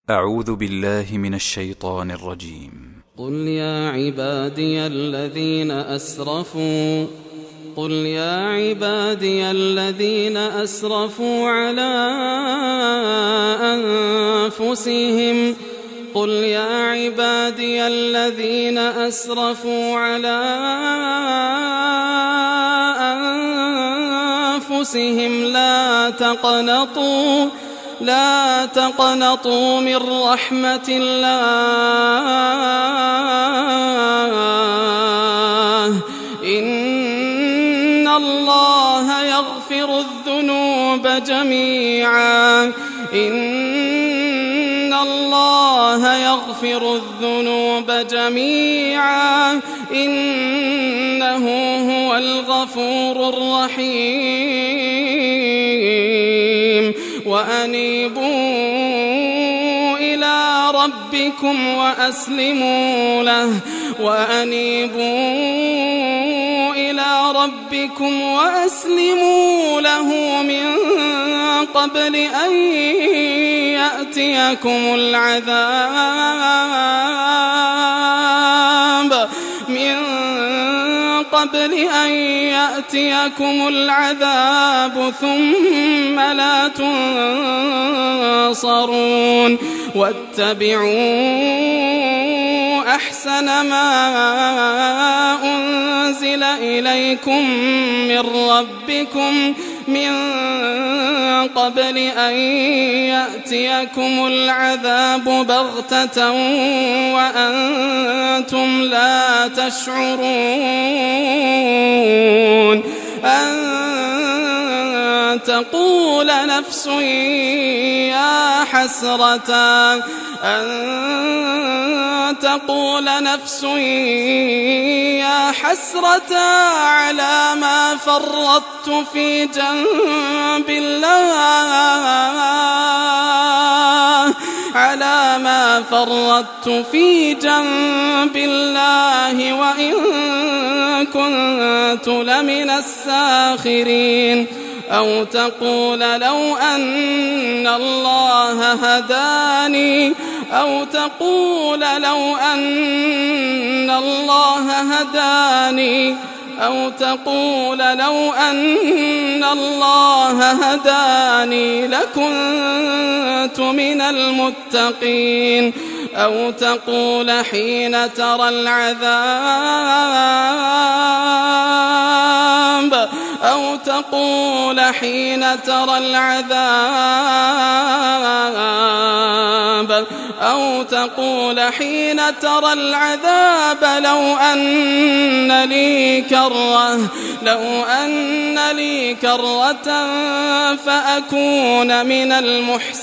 أعوذ بالله من الشيطان الرجيم. قل يا عبادي الذين أسرفوا على أنفسهم لا تقنطوا من رحمة الله إن الله يغفر الذنوب جميعا إنه هو الغفور الرحيم وأنيبوا إلى ربكم وأسلموا له من قبل أن يأتيكم العذاب ثم لا تنصرون واتبعوا أحسن ما أنزل إليكم من ربكم من قبل أن يأتيكم العذاب بغتة وأنتم لا تشعرون أن تقول نفس يا حسرة على ما فرطت في جنب الله وإن كنت لمن الساخرين أو تقول لو أن الله هداني لكنت من المتقين أو تقول حين ترى العذاب لو أن لي كرة فأكون من المحسنين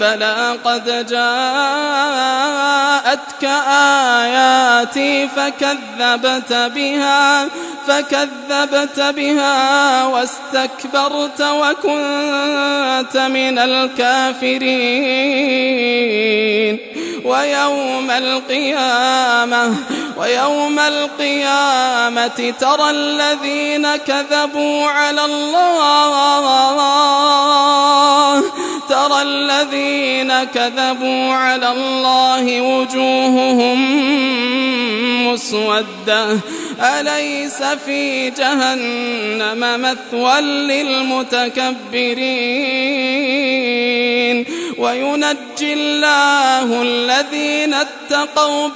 بلى قد جاءتك آياتي فكذبت بها واستكبرت وكنت من الكافرين ويوم القيامة ترى الذين كذبوا على الله وجوههم مسودة أليس في جهنم مثوى للمتكبرين وينجي الله الذين اتقوا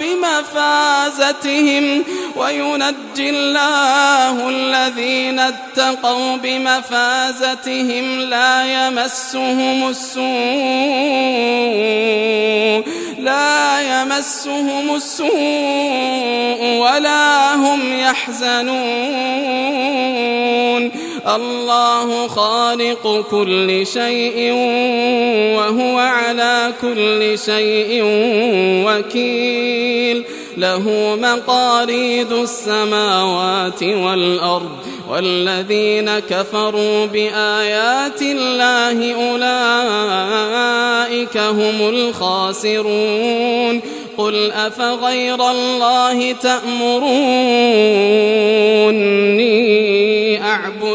بمفازتهم لا يمسهم السوء ولا هم يحزنون الله خالق كل شيء وهو على كل شيء وكيل له مقاليد السماوات والأرض والذين كفروا بآيات الله أولئك هم الخاسرون قل أفغير الله تأمرون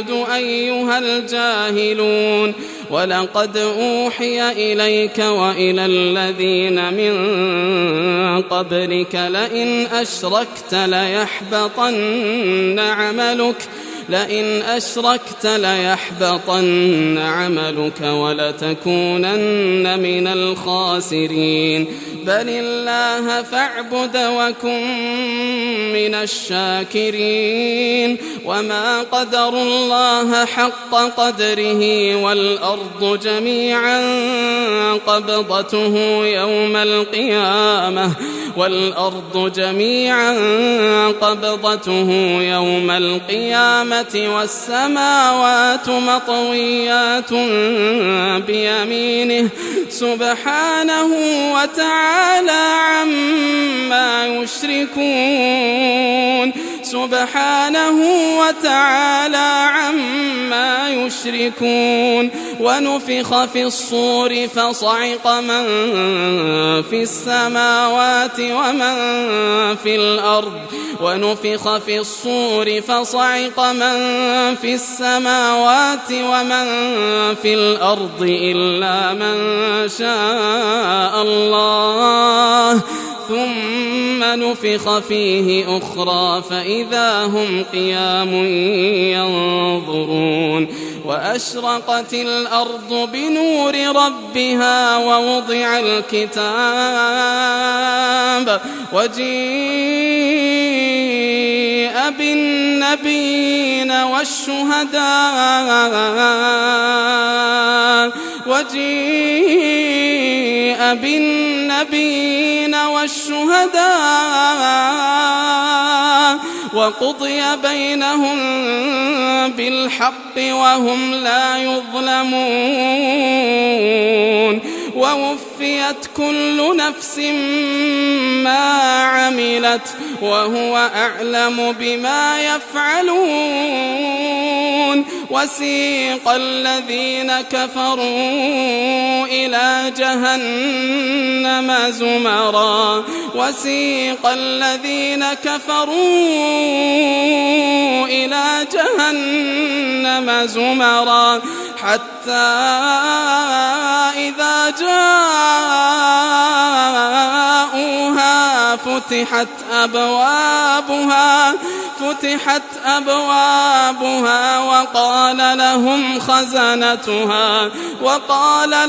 نعبد أيها الجاهلون ولقد أوحي إليك وإلى الذين من قبلك لئن أشركت ليحبطن عملك ولتكونن من الخاسرين بل الله فاعبد وكن من الشاكرين وما قدروا الله حق قدره والأرض جميعا قبضته يوم القيامة والسماوات مطويات بيمينه سبحانه وتعالى عما يشركون ونفخ في الصور فصعق من في السماوات ومن في الأرض إلا من شاء الله ثم نفخ فيه أخرى فإذا هم قيام ينظرون وأشرقت الأرض بنور ربها ووضع الكتاب وجيء بالنبيين والشهداء وقضي بينهم بالحق وهم لا يظلمون ووفيت كل نفس ما عملت وهو أعلم بما يفعلون وسيق الذين كفروا إلى جهنم زمرا حتى إذا جاءوها فتحت أبوابها وقال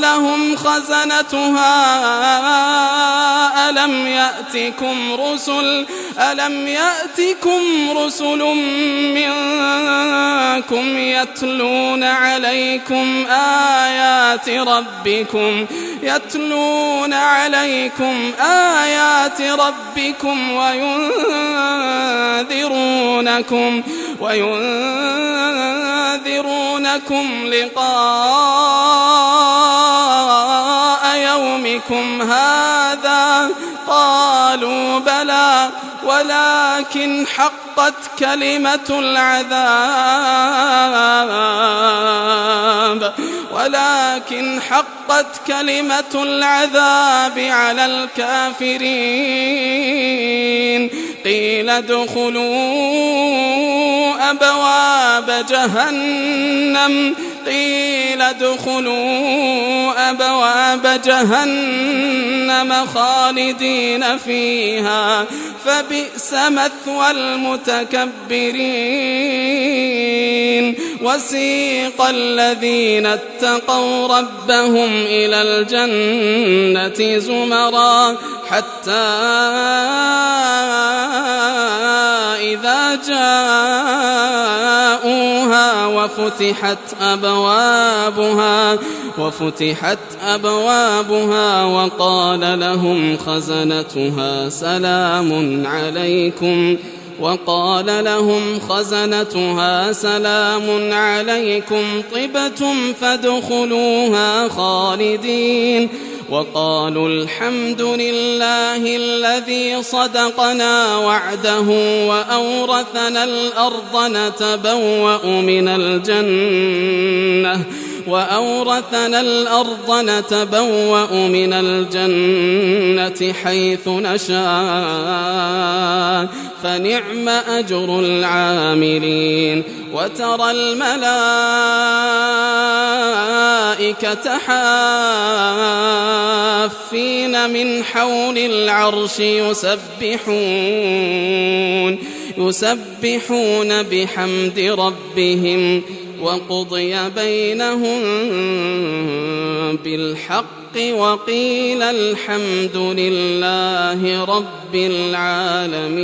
لهم خزنتها ألم يأتكم رسل منكم يتلون عليكم آيات ربكم وينذرونكم لقاء يومكم هذا قالوا بلى ولكن حقت كلمة العذاب على الكافرين قيل ادخلوا أبواب جهنم خالدين فيها فبئس مثوى المتكبرين وسيق الذين اتقوا ربهم إلى الجنة زمرا حتى إذا جاءوها وفتحت أبوابها وقال لهم خزنتها سلام عليكم طبتم فادخلوها خالدين وقالوا الحمد لله الذي صدقنا وعده وأورثنا الأرض وأورثنا الأرض نتبوأ من الجنة حيث نشاء فنعم أجر العاملين وترى الملائكة حافين من حول العرش يسبحون بحمد ربهم وقضي بينهم بالحق وقيل الحمد لله رب العالمين.